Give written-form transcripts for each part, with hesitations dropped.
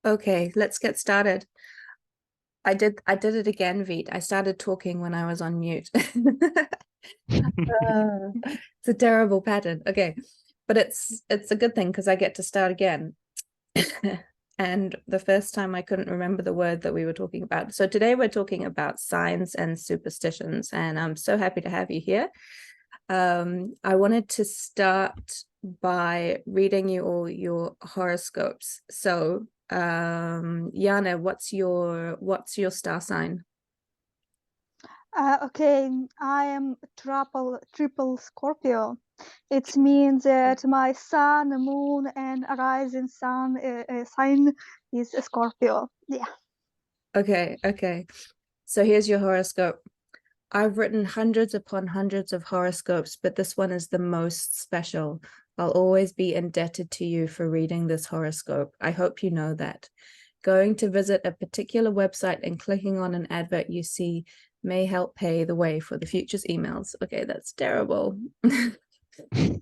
Okay, let's get started. I did it again, Veet. I started talking when I was on mute. It's a terrible pattern. Okay, but it's a good thing because I get to start again. And the first time I couldn't remember the word that we were talking about. So today we're talking about signs and superstitions, and I'm so happy to have you here. I wanted to start by reading you all your horoscopes. So, Yana, what's your star sign? Okay, I am triple Scorpio. It means that my sun, moon, and rising sun sign is a Scorpio. Yeah. Okay. So here's your horoscope. I've written hundreds upon hundreds of horoscopes, but this one is the most special. I'll always be indebted to you for reading this horoscope. I hope you know that. Going to visit a particular website and clicking on an advert you see may help pay the way for the future's emails. Okay, that's terrible. As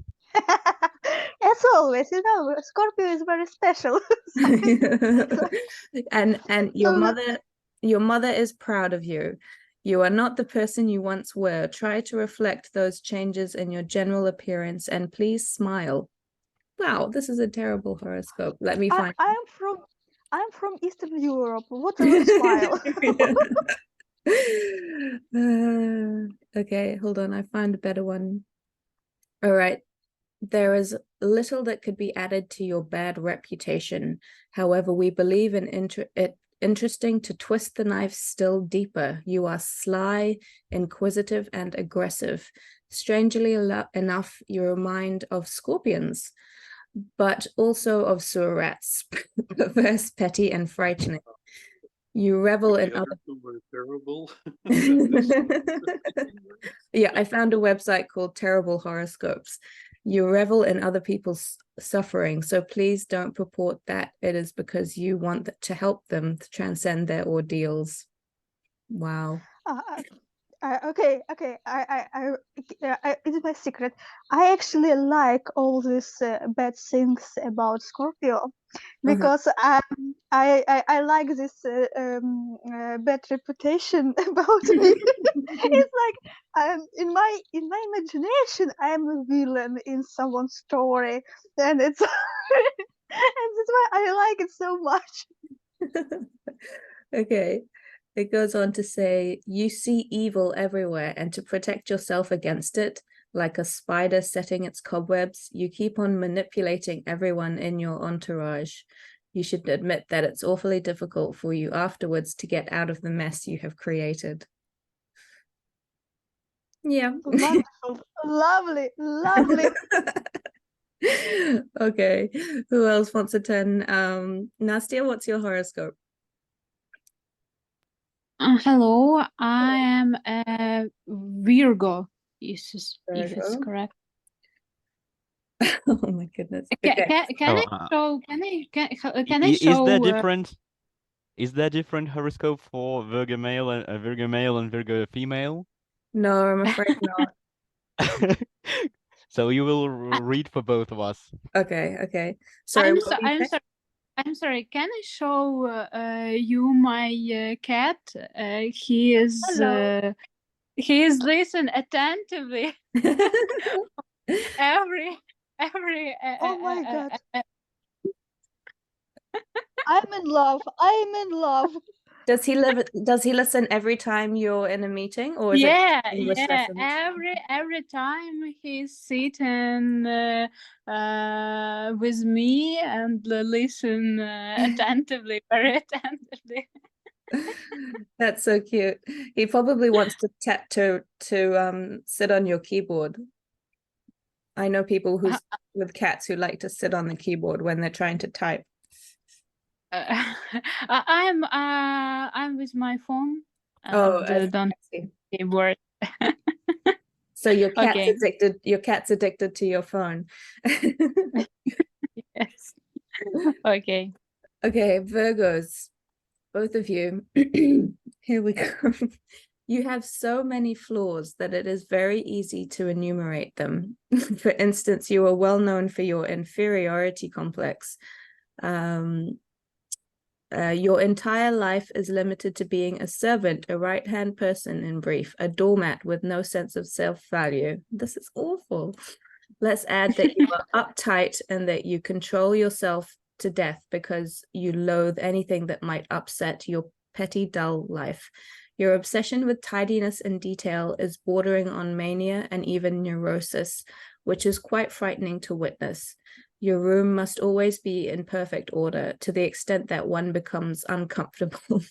always, Scorpio is very special. And So, your mother is proud of you. You are not the person you once were. Try to reflect those changes in your general appearance and please smile. Wow, this is a terrible horoscope. Let me I, find. I'm from Eastern Europe. What do you smile? Okay, hold on. I find a better one. All right. There is little that could be added to your bad reputation. However, we believe it interesting to twist the knife still deeper. You are sly, inquisitive, and aggressive. Strangely enough, you remind of scorpions, but also of sewer rats, perverse, petty, and frightening. You revel in other. Terrible. Yeah, I found a website called Terrible Horoscopes. You revel in other people's suffering, so please don't purport that it is because you want to help them to transcend their ordeals. Wow. Okay. It's my secret. I actually like all these bad things about Scorpio Uh-huh. because I like this bad reputation about me. It's like in my imagination I am a villain in someone's story, and it's and that's why I like it so much. Okay. It goes on to say, you see evil everywhere, and to protect yourself against it, like a spider setting its cobwebs, you keep on manipulating everyone in your entourage. You should admit that it's awfully difficult for you afterwards to get out of the mess you have created. Yeah. Wonderful, lovely. Okay. Who else wants a turn? Nastia, what's your horoscope? Hello, I am a Virgo. If it's Virgo. correct. Oh my goodness. Can, Okay. can, can Oh, I show? Can I is there show? different? Is there different horoscope for Virgo male and Virgo female? No, I'm afraid not. So you will read for both of us. Okay. Sorry, I'm what so did you I'm say? sorry. I'm sorry. Can I show you my cat? Hello. He is listen attentively every every Oh my God. I'm in love. Does he listen every time you're in a meeting, or is it Yeah, English yeah. lessons? Every time he's sitting with me and listen attentively, very attentively. That's so cute. He probably wants to sit on your keyboard. I know people who's with cats who like to sit on the keyboard when they're trying to type. I'm with my phone Oh, and I don't see. keyboard. So your cat's Okay. addicted. Your cat's addicted to your phone. Yes. Okay. Okay, Virgos, both of you. Here we go. You have so many flaws that it is very easy to enumerate them. For instance, you are well known for your inferiority complex. Your entire life is limited to being a servant, a right-hand person, in brief, a doormat with no sense of self-value. This is awful. Let's add that you are uptight and that you control yourself to death because you loathe anything that might upset your petty, dull life. Your obsession with tidiness and detail is bordering on mania and even neurosis, which is quite frightening to witness. Your room must always be in perfect order to the extent that one becomes uncomfortable.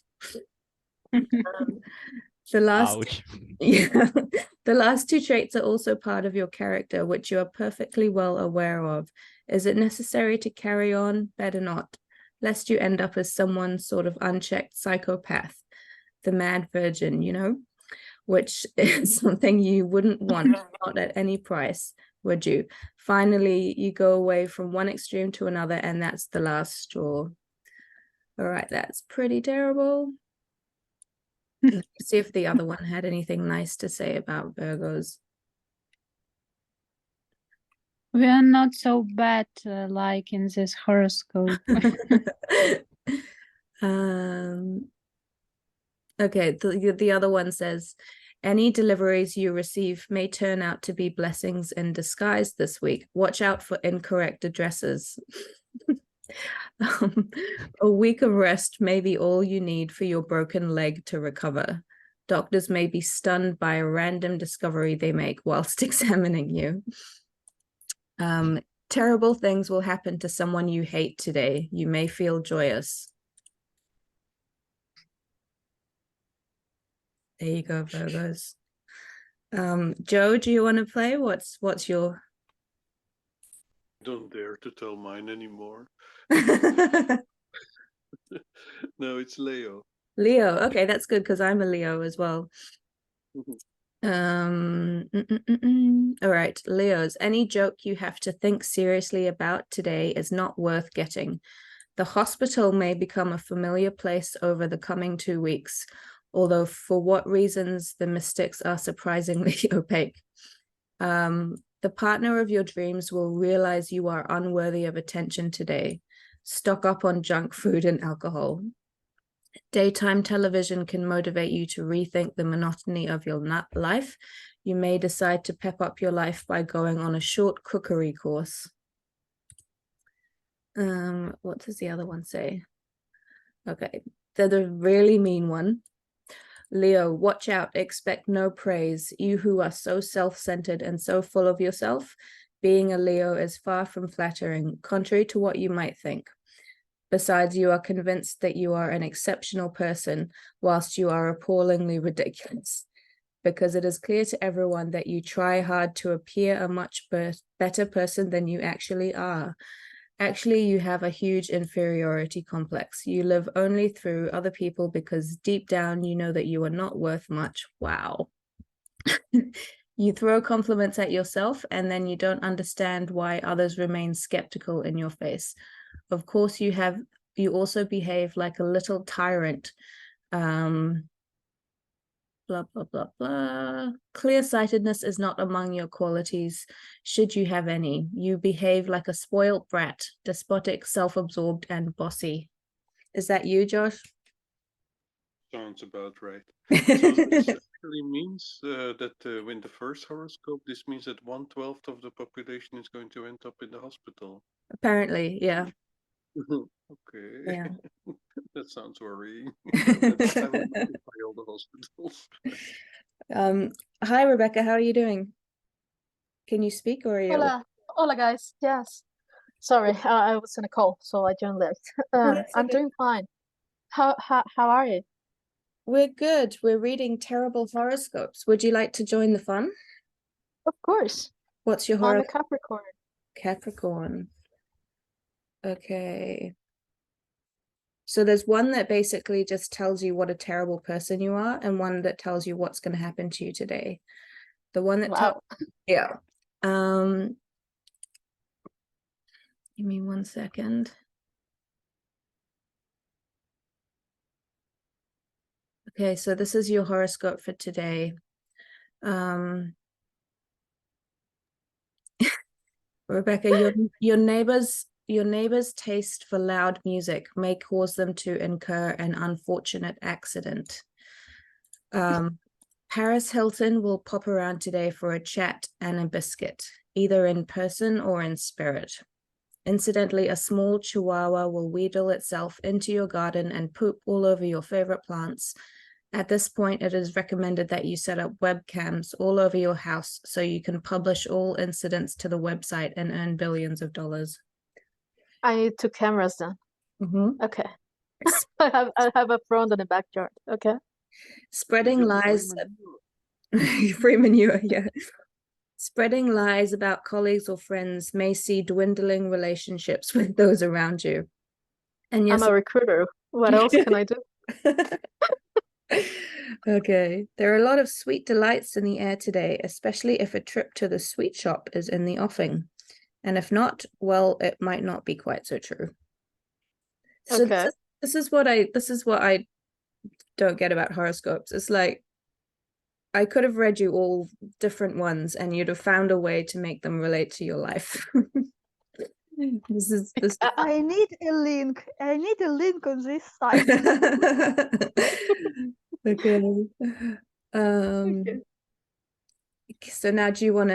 The last, Ouch. yeah, the last two traits are also part of your character, which you are perfectly well aware of. Is it necessary to carry on? Better not, lest you end up as someone sort of unchecked psychopath, the mad virgin, you know, which is something you wouldn't want, not at any price, would you? Finally, you go away from one extreme to another, and that's the last straw. All right, that's pretty terrible. Let's see if the other one had anything nice to say about Virgos. We are not so bad like in this horoscope. Okay, the other one says, any deliveries you receive may turn out to be blessings in disguise this week. Watch out for incorrect addresses. A week of rest may be all you need for your broken leg to recover. Doctors may be stunned by a random discovery they make whilst examining you. Terrible things will happen to someone you hate today. You may feel joyous. There you go, Virgos. Joe, do you want to play? What's your... Don't dare to tell mine anymore. No, it's Leo. Leo. Okay, that's good because I'm a Leo as well. All right, Leos. Any joke you have to think seriously about today is not worth getting. The hospital may become a familiar place over the coming 2 weeks, although for what reasons the mystics are surprisingly opaque. The partner of your dreams will realize you are unworthy of attention today. Stock up on junk food and alcohol. Daytime television can motivate you to rethink the monotony of your life. You may decide to pep up your life by going on a short cookery course. What does the other one say? Okay, they're the really mean one. Leo, watch out, expect no praise. You who are so self-centered and so full of yourself, being a Leo is far from flattering, contrary to what you might think. Besides, you are convinced that you are an exceptional person, whilst you are appallingly ridiculous, because it is clear to everyone that you try hard to appear a much better person than you actually are. Actually, you have a huge inferiority complex. You live only through other people because deep down you know that you are not worth much. Wow. You throw compliments at yourself and then you don't understand why others remain skeptical in your face. Of course, you also behave like a little tyrant. Blah, blah, blah, blah. Clear-sightedness is not among your qualities, should you have any. You behave like a spoiled brat, despotic, self-absorbed, and bossy. Is that you, Josh? Sounds about right. So this actually means that in the first horoscope, this means that 1/12 of the population is going to end up in the hospital. Apparently, yeah. Okay. Yeah. That sounds worrying. I will occupy all the hospitals. Hi, Rebecca. How are you doing? Can you speak or are you... Hola, hola guys. Yes. Sorry, I was in a call, so I joined late. that's I'm okay. doing fine. How are you? We're good. We're reading terrible horoscopes. Would you like to join the fun? Of course. What's your I'm a horoscope? Capricorn. Capricorn. Okay. So there's one that basically just tells you what a terrible person you are, and one that tells you what's going to happen to you today. The one that tells... Wow. Yeah. Give me 1 second. Okay, so this is your horoscope for today. Rebecca, your neighbors your neighbor's taste for loud music may cause them to incur an unfortunate accident. Paris Hilton will pop around today for a chat and a biscuit, either in person or in spirit. Incidentally, a small chihuahua will wheedle itself into your garden and poop all over your favorite plants. At this point, it is recommended that you set up webcams all over your house so you can publish all incidents to the website and earn billions of dollars. I need 2 cameras then. Mm-hmm. Okay. I have a front and a backyard. Okay. Spreading You get lies. free manure. Free manure, yeah. Spreading lies about colleagues or friends may see dwindling relationships with those around you. And yes, I'm a recruiter. What else can I do? okay, there are a lot of sweet delights in the air today, especially if a trip to the sweet shop is in the offing. And if not, well, it might not be quite so true. So Okay. this is what I don't get about horoscopes. It's like I could have read you all different ones and you'd have found a way to make them relate to your life. this I need a link. I need a link on this site. okay. Okay. So now do you want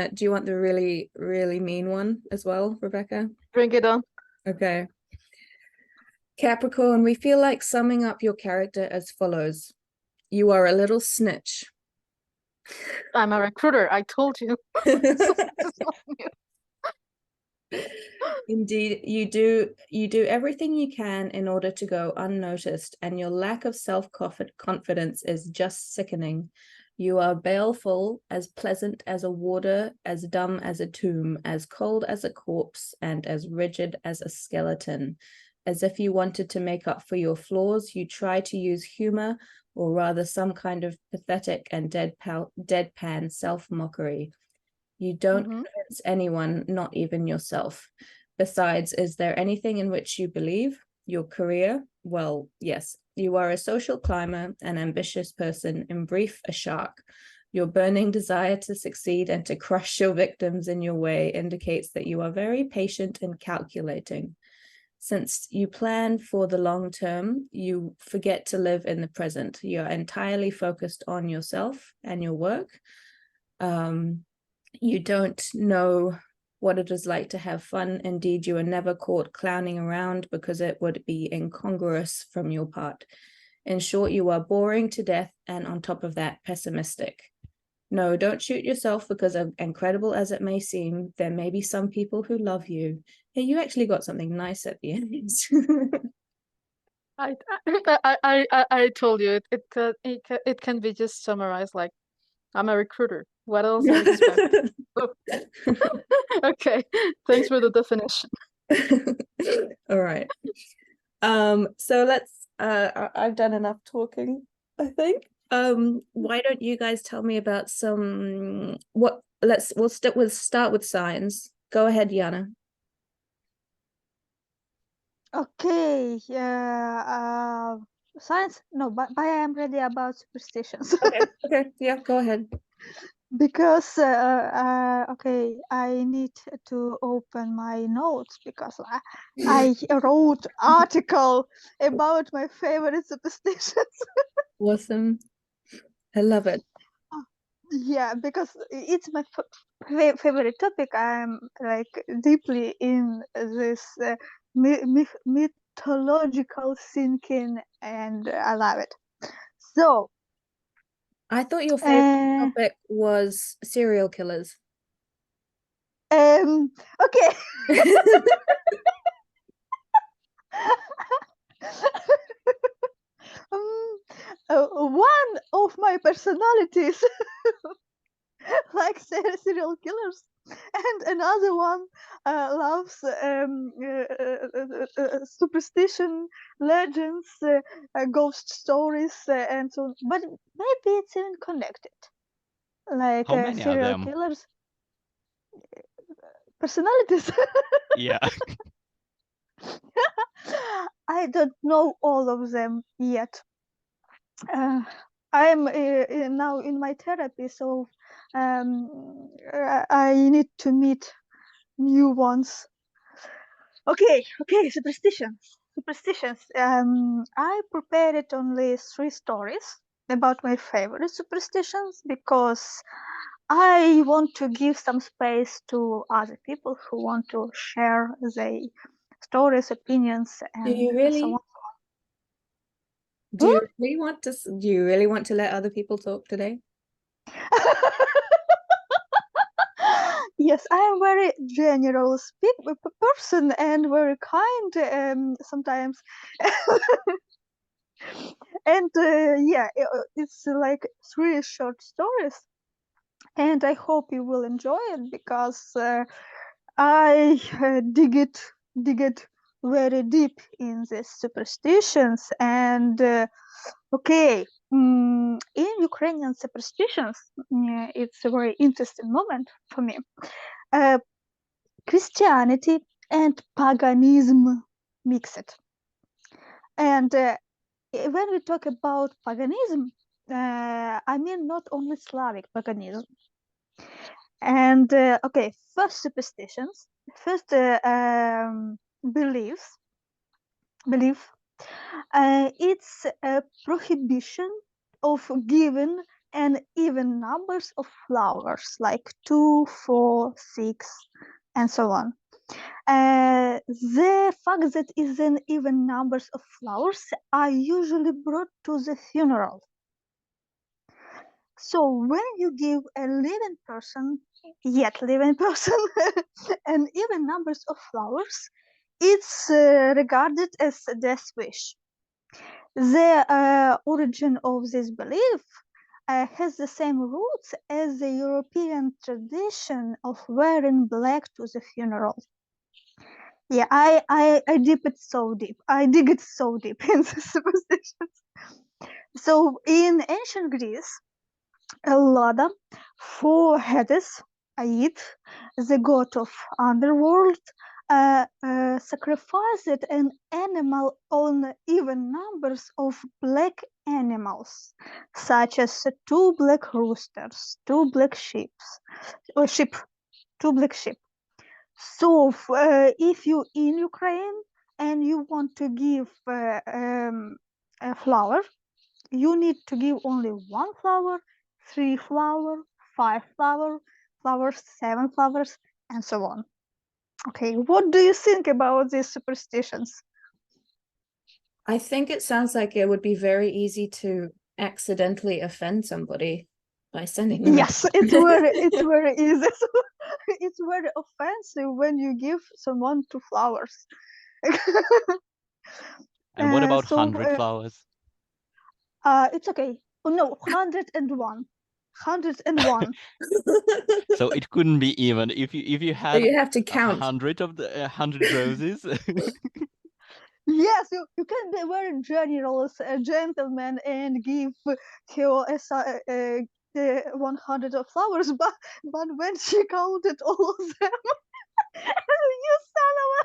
the really, really mean one as well, Rebecca? Bring it on. Okay. Capricorn, we feel like summing up your character as follows. You are a little snitch. I'm a recruiter. I told you. Indeed, you do everything you can in order to go unnoticed, and your lack of self-confidence is just sickening. You are baleful, as pleasant as a warder, as dumb as a tomb, as cold as a corpse, and as rigid as a skeleton. As if you wanted to make up for your flaws, you try to use humor, or rather some kind of pathetic and deadpan self-mockery. You don't convince anyone, not even yourself. Besides, is there anything in which you believe? Your career? Well, yes, you are a social climber, an ambitious person, in brief, a shark. Your burning desire to succeed and to crush your victims in your way indicates that you are very patient and calculating. Since you plan for the long term, you forget to live in the present. You're entirely focused on yourself and your work. You don't know what it is like to have fun. Indeed, you are never caught clowning around because it would be incongruous from your part. In short, you are boring to death and on top of that, pessimistic. No, don't shoot yourself because incredible as it may seem, there may be some people who love you. Hey, you actually got something nice at the end. I told you it can be just summarized like I'm a recruiter. What else do you expect? Okay, thanks for the definition. All right. So let's I've done enough talking, I think. Why don't you guys tell me about some we'll start with signs. Go ahead, Yana. Okay, science? No, but I am ready about superstitions. Okay, yeah, go ahead. Because okay, I need to open my notes because I wrote article about my favorite superstitions. Awesome. I love it. Yeah, because it's my favorite topic. I'm like deeply in this mythological thinking, and I love it. So I thought your favorite topic was serial killers. Okay. One of my personalities like serial killers, and another one loves superstition, legends, ghost stories, and so on. But maybe it's even connected, like How many are serial them? killers personalities. Yeah. I don't know all of them yet. I'm now in my therapy, so I need to meet new ones. Okay, superstitions. Superstitions. I prepared only 3 stories about my favorite superstitions because I want to give some space to other people who want to share their stories, opinions, Do and you so on. really? Do you really want to? Do you really want to let other people talk today? Yes, I am very generous person and very kind sometimes. And yeah, it's like 3 short stories, and I hope you will enjoy it because I dig it very deep in these superstitions. And okay, in Ukrainian superstitions, it's a very interesting moment for me. Christianity and paganism mixed. And when we talk about paganism, I mean not only Slavic paganism. And okay, first superstitions, first belief. It's a prohibition of giving an even numbers of flowers, like 2, 4, 6, and so on. The fact that is an even numbers of flowers are usually brought to the funeral. So when you give a living person, yet living person, an even numbers of flowers, it's regarded as a death wish. The origin of this belief has the same roots as the European tradition of wearing black to the funeral. Yeah, I dip it so deep. I dig it so deep in the superstitions. So in ancient Greece, Lada, 4 Hades, Aid, the god of underworld, sacrificed an animal on even numbers of black animals, such as 2 black roosters, 2 black sheep, 2 black sheep. So if you in Ukraine and you want to give a flower, you need to give only 1 flower, 3 flower, 5 flowers, 7 flowers, and so on. Okay, what do you think about these superstitions? I think it sounds like it would be very easy to accidentally offend somebody by sending them. Yes, it's very easy. It's very offensive when you give someone 2 flowers. And what about So 100 flowers? it's okay. Oh no, 101. 101. So it couldn't be even if you So had you have to count. 100 of the 100 roses. Yes, you can be very generous, a gentleman, and give her the 100 of flowers, but when she counted all of them, you son of a,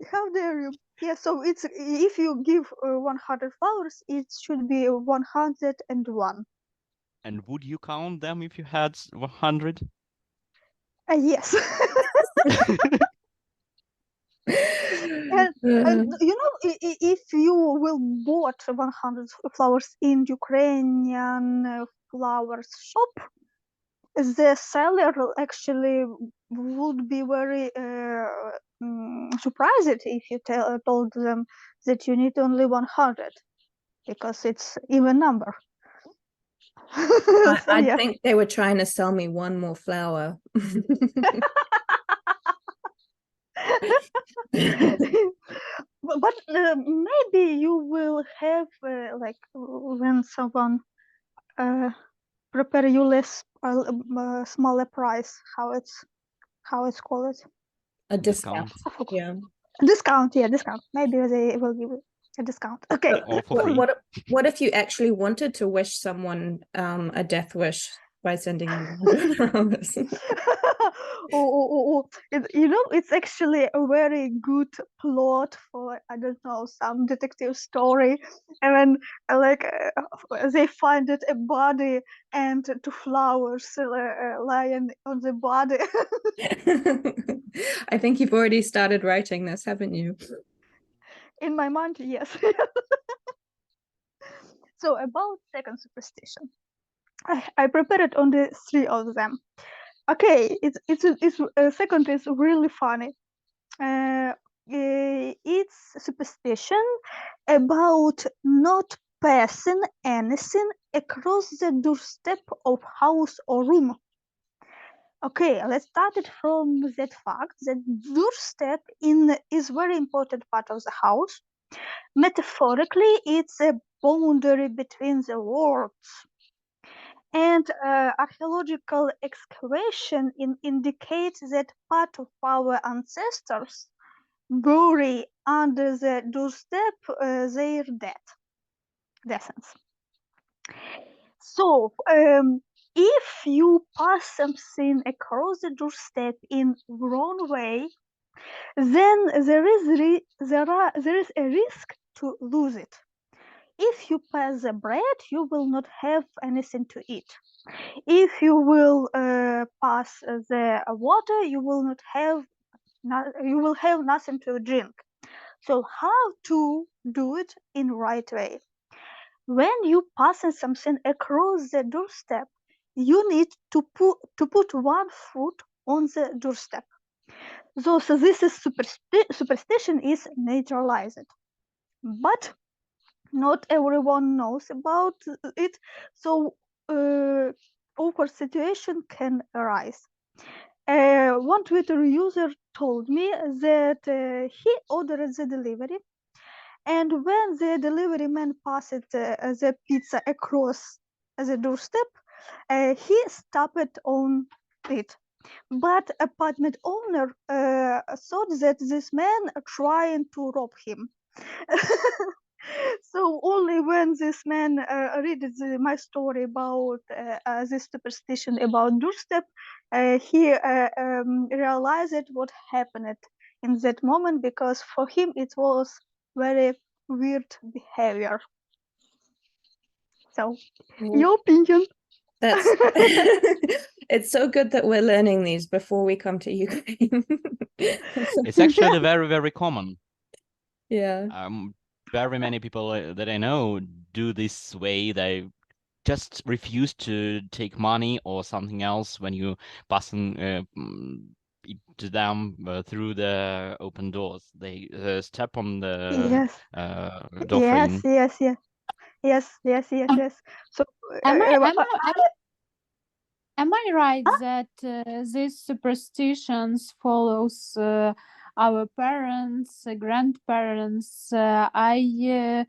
how dare you? Yeah, so it's if you give 100 flowers, it should be 101. And would you count them if you had 100? Yes. And you know, if you will bought 100 flowers in Ukrainian flowers shop, the seller actually would be very surprised if you told them that you need only 100 because it's even number. So, I yeah. think they were trying to sell me 1 more flower. But maybe you will have like when someone prepare you less smaller price, how it's called, A Discount. discount. Yeah. discount. Yeah, discount. Maybe they will give a discount. Okay. Or for free. What if you actually wanted to wish someone a death wish? by sending you random numbers. It's actually a very good plot for, I don't know, some detective story. And then, they find it a body and two flowers lying on the body. I think you've already started writing this, haven't you? In my mind, yes. So about second superstition, I prepared only 3 of them. Okay, second is really funny. It's superstition about not passing anything across the doorstep of house or room. Okay, let's start it from that fact that doorstep is very important part of the house. Metaphorically, it's a boundary between the worlds. And archaeological excavation indicates that part of our ancestors bury under the doorstep their descendants. So, if you pass something across the doorstep in wrong way, then there is a risk to lose it. If you pass the bread, you will not have anything to eat. If you will pass the water, you will have nothing to drink. So how to do it in right way? When you pass something across the doorstep, you need to put one foot on the doorstep. So this is superstition is neutralized, but not everyone knows about it. So awkward situation can arise. One Twitter user told me that he ordered the delivery, and when the delivery man passed the pizza across the doorstep, he stopped on it. But apartment owner thought that this man trying to rob him. So only when this man read my story about this superstition about doorstep, he realized what happened in that moment, because for him it was very weird behavior. So, your opinion? That's it's so good that we're learning these before we come to Ukraine. It's actually very, very common. Yeah. Very many people that I know do this way. They just refuse to take money or something else when you passing to them through the open doors. They step on the door frame. Yes. So Am I right that these superstitions follows our parents, grandparents? I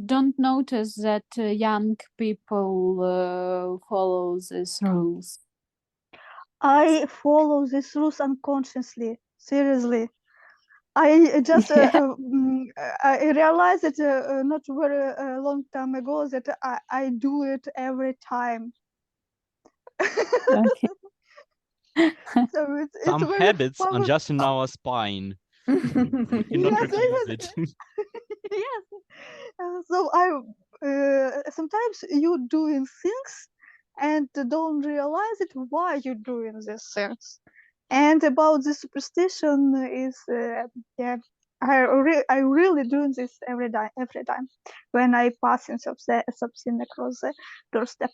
don't notice that young people follow these rules. I follow these rules unconsciously. Seriously, I just I realized it not very long time ago that I do it every time. Okay. So it's Some very habits are powerful. just in our spine. We cannot refuse it. Yes. So sometimes you doing things and don't realize it why you're doing these things. And about the superstition is I really do this every time when I pass something across the doorstep.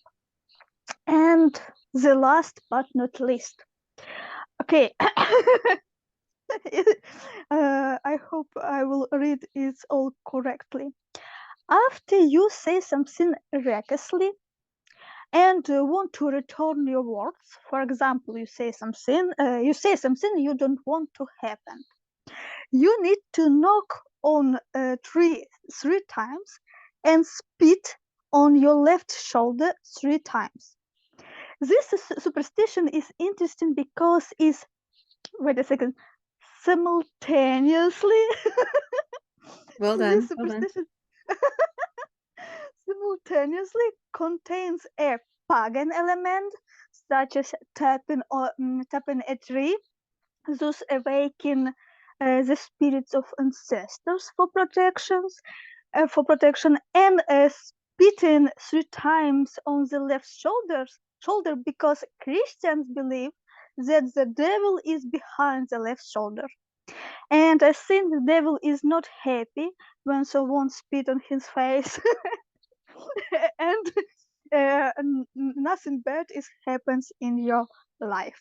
And the last but not least, okay. I hope I will read it all correctly. After you say something recklessly and want to return your words, for example, you say something you don't want to happen, you need to knock on three times and spit on your left shoulder 3 times. This superstition is interesting because it's, wait a second, simultaneously Well done. this superstition simultaneously contains a pagan element, such as tapping a tree, thus awaken the spirits of ancestors for protection, and spitting 3 times on the left shoulder, because Christians believe that the devil is behind the left shoulder. And I think the devil is not happy when someone spit on his face. And nothing bad happens in your life.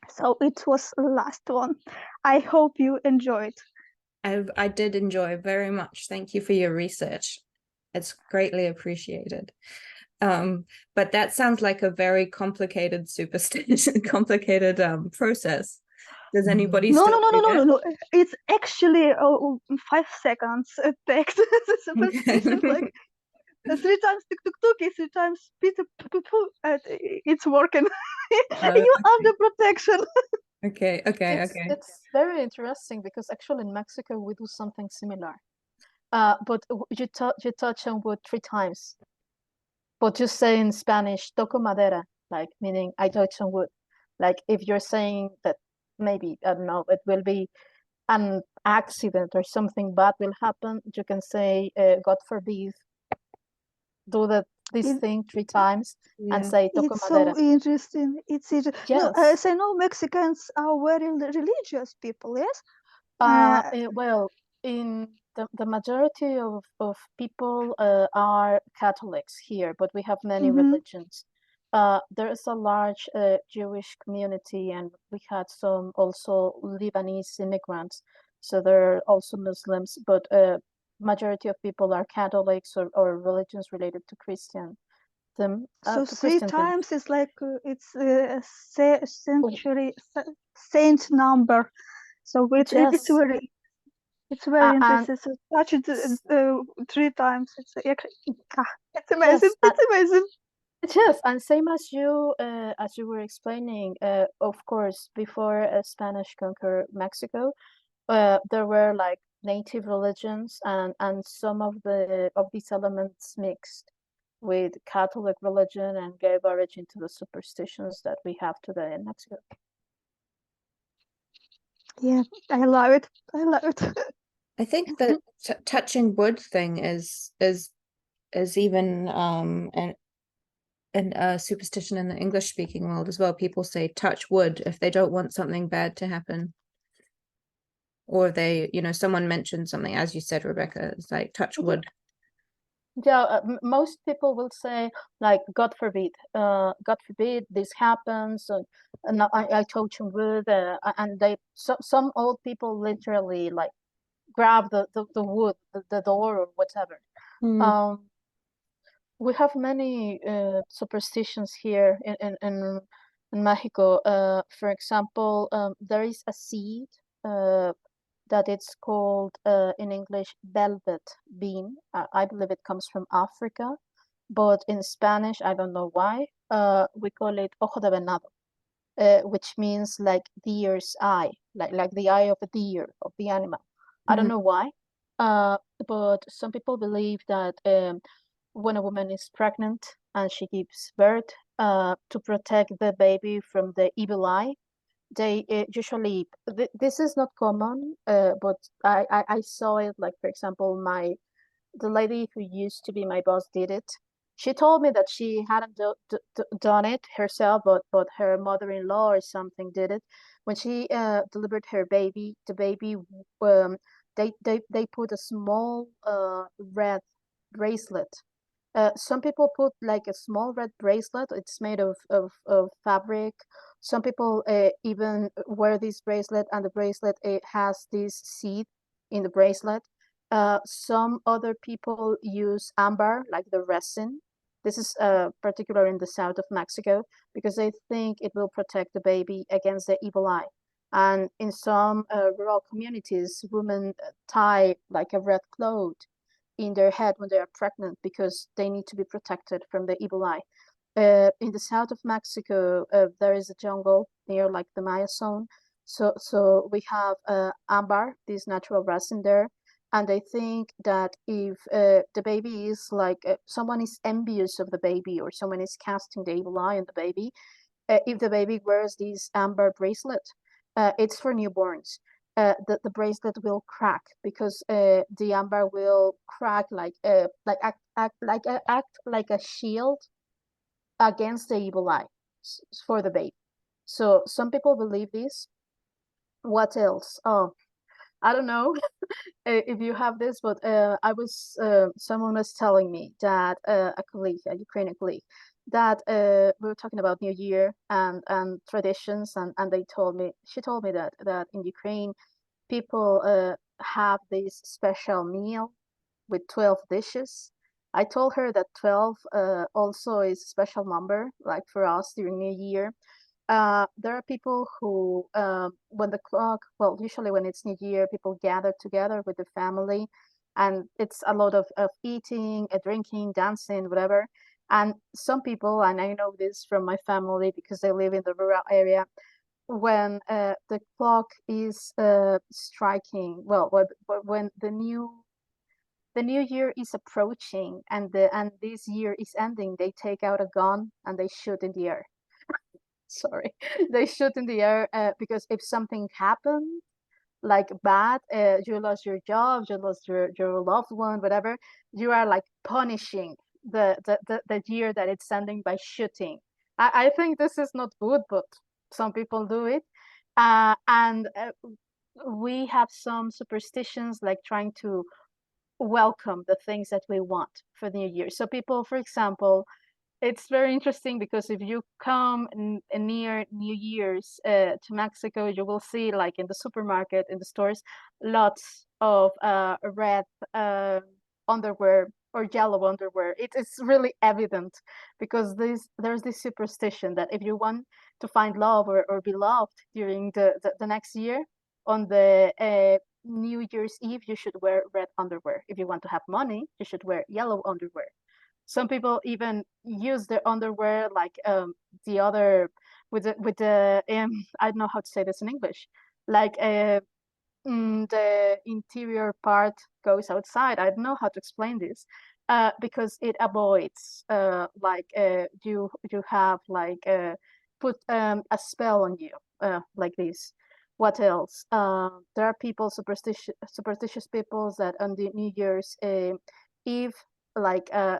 So it was the last one. I hope you enjoyed. I did enjoy very much. Thank you for your research. It's greatly appreciated. But that sounds like a very complicated superstition, complicated process. Does anybody No, still do that? no. It's actually 5 seconds text. The superstition, like 3 times tuk tuk tuk, 3 times spit, it's working. You're under protection. Okay. It's very interesting because actually in Mexico we do something similar. But you touch on wood 3 times. But you say in Spanish, toco madera, like meaning I touch on wood. Like if you're saying that maybe, I don't know, it will be an accident or something bad will happen, you can say, God forbid, do this thing 3 times and say toco It's madera. so interesting. It's interesting. No, Yes. as I know, Mexicans are very religious people, yes? Well, in the majority of people are Catholics here, but we have many religions. There is a large Jewish community, and we had some also Lebanese immigrants. So there are also Muslims, but majority of people are Catholics or religions related to Christian. So To 3 Christian times is like it's a century saint number. So it's Yes. it's very And interesting. So touch it 3 times. It's amazing. yes, It's amazing. yes, and same as you were explaining, of course, before Spanish conquer Mexico, there were like native religions, and some of these elements mixed with Catholic religion and gave origin to the superstitions that we have today in Mexico. Yeah, I love it. I love it. I think the touching wood thing is even a superstition in the English speaking world as well. People say touch wood if they don't want something bad to happen, or they, someone mentioned something, as you said, Rebecca, it's like touch wood. Yeah, most people will say like God forbid this happens, and I touch wood, and some old people literally like grab the wood, the door or whatever. We have many superstitions here in Mexico. For example, there is a seed that it's called in English velvet bean. I believe it comes from Africa, but in Spanish, I don't know why, we call it ojo de venado, which means like deer's eye, like the eye of a deer, of the animal. I don't know why, but some people believe that when a woman is pregnant and she gives birth, to protect the baby from the evil eye, they usually this is not common, but I saw it, like for example the lady who used to be my boss did it. She told me that she hadn't done it herself, but her mother-in-law or something did it. When she delivered her baby, the baby, they put a small red bracelet. Some people put like a small red bracelet. It's made of fabric. Some people even wear this bracelet, and the bracelet, it has this seed in the bracelet. Some other people use amber, like the resin. This is particular in the south of Mexico, because they think it will protect the baby against the evil eye. And in some rural communities, women tie like a red cloth in their head when they are pregnant, because they need to be protected from the evil eye. In the south of Mexico, there is a jungle near like the Maya zone. So we have amber, this natural resin there. and they think that if the baby is like someone is envious of the baby, or someone is casting the evil eye on the baby, if the baby wears this amber bracelet, it's for newborns. The bracelet will crack because the amber will crack act like a shield against the evil eye for the baby. So some people believe this. What else? Oh, I don't know if you have this, but someone was telling me that a colleague, a Ukrainian colleague, that we were talking about New Year and traditions, and she told me that in Ukraine people have this special meal with 12 dishes. I told her that 12 also is a special number, like for us during New Year. There are people who, when the clock, well, usually when it's New Year, people gather together with the family, and it's a lot of eating, drinking, dancing, whatever. And some people, and I know this from my family because they live in the rural area, when the clock is striking, well, when the new year is approaching and this year is ending, they take out a gun and they shoot in the air. Sorry, they shoot in the air because if something happened like bad, you lost your job, you lost your loved one, whatever, you are like punishing the year that it's ending by shooting. I think this is not good, but some people do it. And we have some superstitions like trying to welcome the things that we want for the new year. So people, for example, it's very interesting because if you come near New Year's to Mexico, you will see, like in the supermarket, in the stores, lots of red underwear or yellow underwear. It's really evident because there's this superstition that if you want to find love or be loved during the next year, on the New Year's Eve, you should wear red underwear. If you want to have money, you should wear yellow underwear. Some people even use their underwear like the other with the I don't know how to say this in English, like the interior part goes outside. I don't know how to explain this because it avoids you have like put a spell on you like this. What else? There are people superstitious people that on the New Year's Eve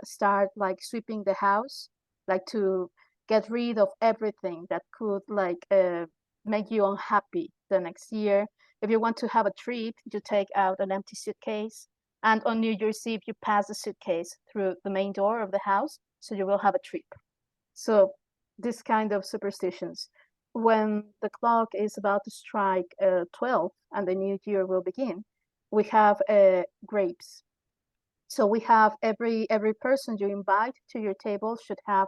start like sweeping the house, like to get rid of everything that could make you unhappy the next year. If you want to have a trip, you take out an empty suitcase, and on New Year's Eve you pass the suitcase through the main door of the house, so you will have a trip. So this kind of superstitions. When the clock is about to strike 12 and the new year will begin, we have grapes. So we have every person you invite to your table should have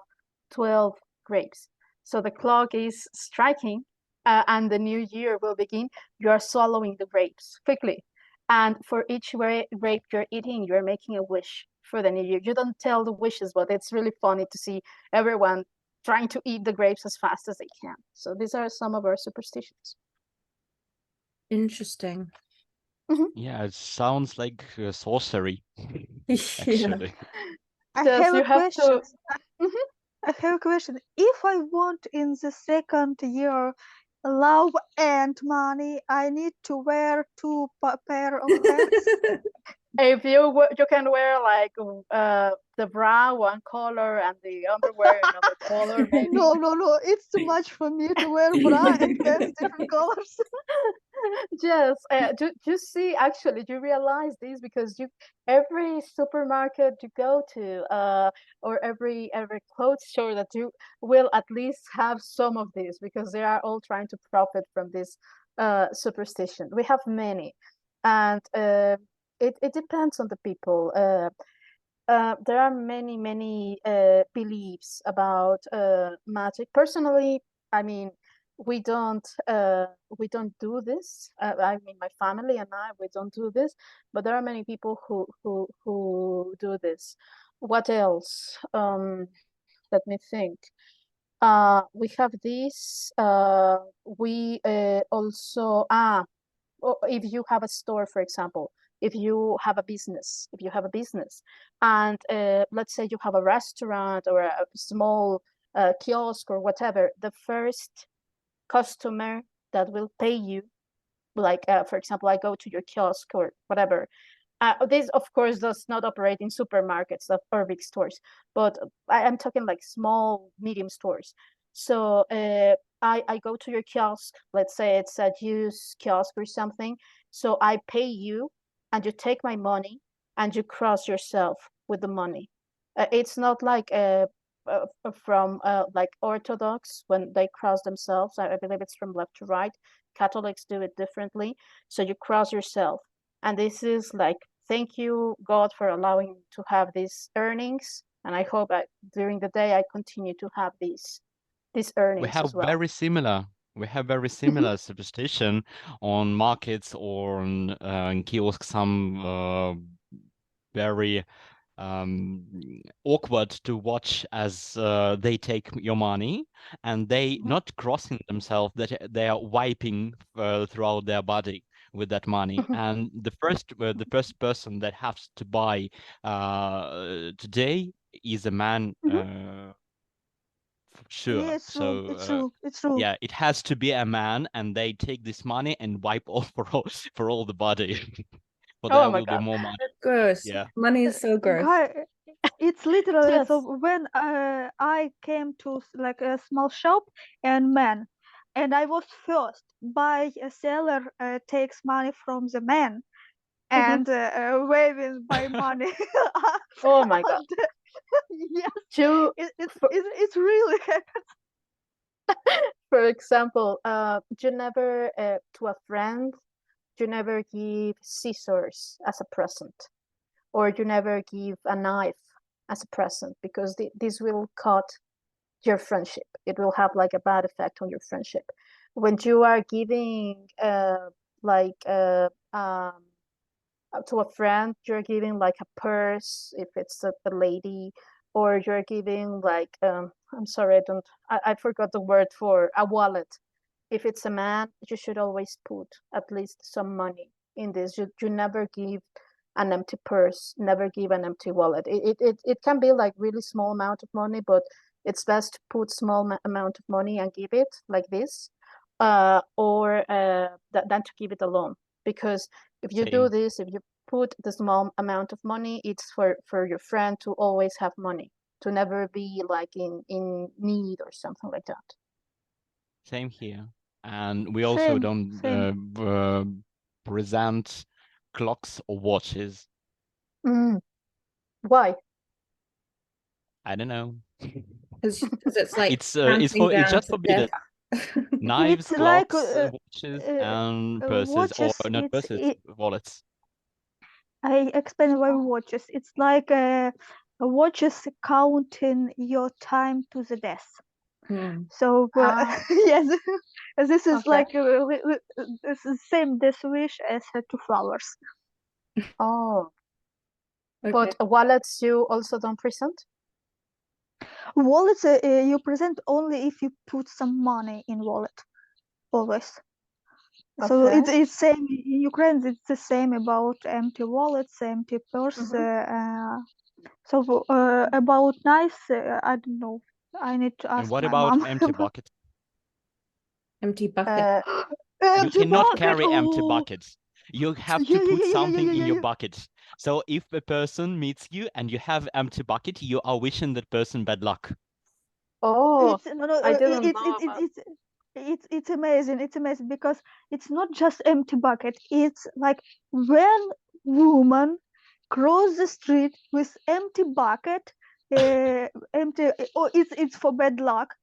12 grapes. So the clock is striking and the new year will begin. You are swallowing the grapes quickly. And for each grape you're eating, you're making a wish for the new year. You don't tell the wishes, but it's really funny to see everyone trying to eat the grapes as fast as they can. So these are some of our superstitions. Interesting. Yeah, it sounds like sorcery, Yeah. actually. I Yes, have you a have question. to. I have a question. If I want in the second year love and money, I need to wear two pair of pants. If you can wear like the bra one color and the underwear another color, maybe. No. It's too much for me to wear bra and pants different colors. Yes, you see, actually, you realize this because every supermarket you go to, or every clothes store that you will at least have some of these because they are all trying to profit from this superstition. We have many, and it depends on the people. There are many beliefs about magic. Personally, I mean, we don't do this. I mean, my family and I, we don't do this, but there are many people who do this. What else? Let me think. We have this. We also if you have a store, for example, if you have a business, and let's say you have a restaurant or a small kiosk or whatever, the first customer that will pay you, like for example, I go to your kiosk or whatever. This of course does not operate in supermarkets or big stores, but I'm talking like small, medium stores. So I go to your kiosk, let's say it's a juice kiosk or something. So I pay you and you take my money and you cross yourself with the money. It's not like from like Orthodox when they cross themselves. I believe it's from left to right. Catholics do it differently. So you cross yourself. And this is like, thank you, God, for allowing me to have these earnings. And I hope during the day I continue to have these earnings We have as well. very similar. We have very similar superstition on markets or on kiosks. Some very awkward to watch as they take your money and they not crossing themselves, that they are wiping throughout their body with that money. And the first person that has to buy today is a man. For sure. Yeah, it's true. So It's true. It's true. yeah, it has to be a man, and they take this money and wipe all for all the body. For Oh there my will be God. more money. Gross. Yeah. Money is so gross. It's literally Yes. so when I came to like a small shop and man, and I was first by a seller takes money from the man and waving by money. Oh my God. Yes, To it's really for example, you never to a friend, you never give scissors as a present, or you never give a knife as a present, because this will cut your friendship. It will have like a bad effect on your friendship. When you are giving like to a friend, you're giving like a purse if it's a lady, or you're giving like I'm sorry, I forgot the word for a wallet. If it's a man, you should always put at least some money in this. You never give an empty purse, never give an empty wallet. It can be like really small amount of money, but it's best to put small amount of money and give it like this, or than to give it alone. Because if you do Same. this, if you put the small amount of money, it's for your friend to always have money, to never be like in need or something like that. Same here. And we also don't present clocks or watches. Why? I don't know. Because it's like It's counting it's down just to forbidden. death. Knives, it's like clocks, watches, and purses, or watches. not purses, wallets. I explain why watches. It's like watches counting your time to the death. So yes, this is Okay. like it's the same death wish as to flowers. Oh, Okay. but wallets you also don't present? Wallets you present only if you put some money in wallet, always. So Okay. it's same in Ukraine. It's the same about empty wallets, empty purse. So about knives, I don't know. I need to And ask what my about mom. empty buckets? Empty bucket. You Empty cannot bucket. carry empty Oh, buckets. You have yeah, to yeah, put yeah, yeah, something yeah, in yeah, your yeah. bucket. So if a person meets you and you have empty bucket, you are wishing that person bad luck. Oh, It's no, no. I didn't It's know it's about. it's amazing. It's amazing because it's not just empty bucket. It's like when woman cross the street with empty bucket, empty. Oh, it's for bad luck,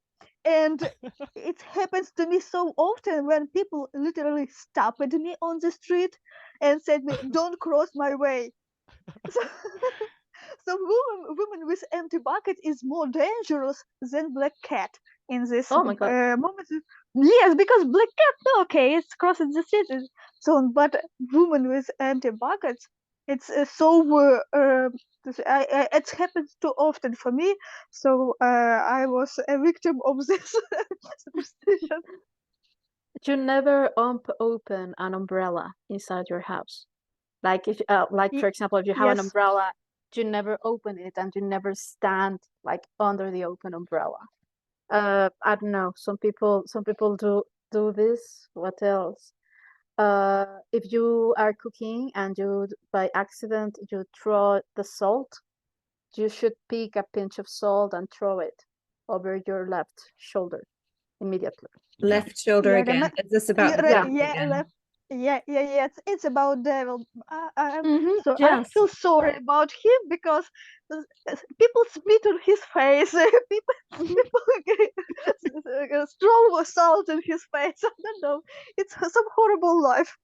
and it happens to me so often when people literally stop at me on the street and said me, "Don't cross my way." So, so woman with empty bucket is more dangerous than black cat in this Oh my God. moment. Yes, because black cat, no, okay, it's crossing the street, so but woman with empty buckets, it's it happens too often for me. So I was a victim of this superstition. You never open an umbrella inside your house. Like if like for example, if you have an umbrella, you never open it and you never stand like under the open umbrella. I don't know. Some people do this. What else? If you are cooking and you by accident you throw the salt, you should pick a pinch of salt and throw it over your left shoulder immediately. Left shoulder Yeah, again. Is this about the Yeah. devil again? left. Yeah. It's about devil. So I Yes. feel sorry about him because people spit on his face. People throw salt in his face. I don't know. It's some horrible life.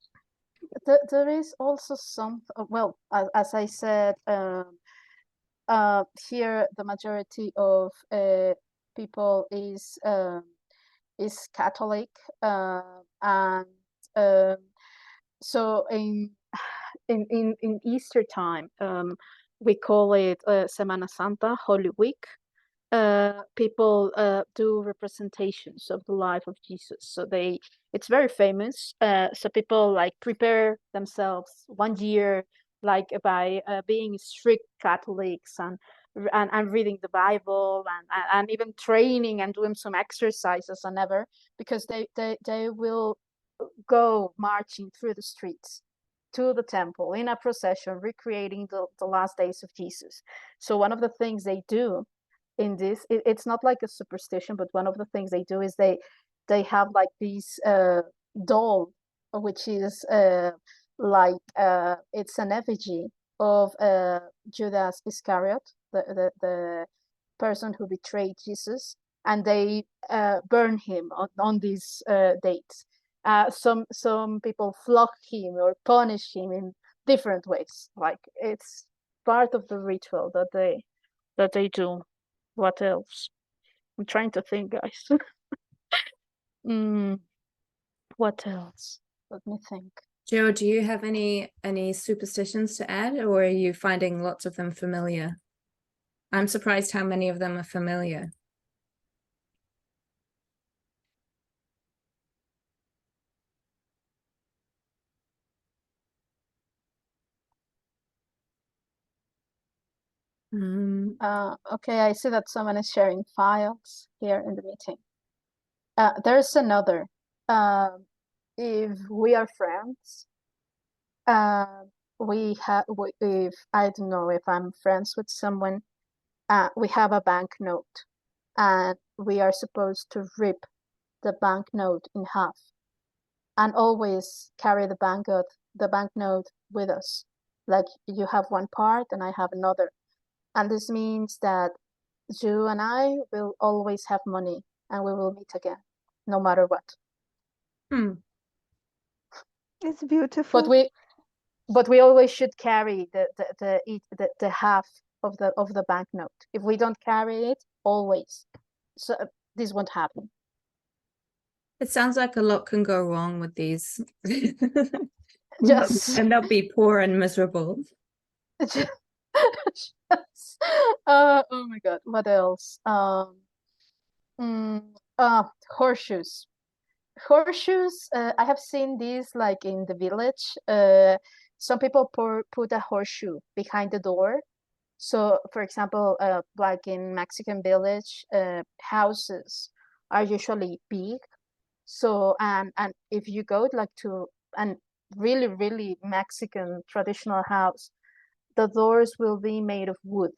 There is also some. Well, as I said, here the majority of people is Catholic, and so in Easter time, we call it Semana Santa, Holy Week. People do representations of the life of Jesus, so it's very famous. So people like prepare themselves 1 year, like by being strict Catholics and reading the Bible and even training and doing some exercises and ever, because they will go marching through the streets to the temple in a procession, recreating the last days of Jesus. So one of the things they do in this, it's not like a superstition, but one of the things they do is they have like this doll, which is like it's an effigy of Judas Iscariot, the person who betrayed Jesus, and they burn him on these dates. Some people flog him or punish him in different ways. Like it's part of the ritual that they do. What else? I'm trying to think, guys. What else? Let me think. Joe, do you have any superstitions to add, or are you finding lots of them familiar? I'm surprised how many of them are familiar. Okay, I see that someone is sharing files here in the meeting. There's another. If we are friends, if I don't know if I'm friends with someone, we have a banknote, and we are supposed to rip the banknote in half, and always carry the banknote with us. Like you have one part and I have another. And this means that you and I will always have money and we will meet again, no matter what. It's beautiful. But we always should carry the half of the banknote. If we don't carry it, always. So this won't happen. It sounds like a lot can go wrong with these. Yes. And they'll be poor and miserable. Yes. Oh my God, what else? Horseshoes. Horseshoes, I have seen these like in the village. Some people put a horseshoe behind the door. So, for example, like in Mexican village, houses are usually big. So, and if you go like to a really, really Mexican traditional house, the doors will be made of wood,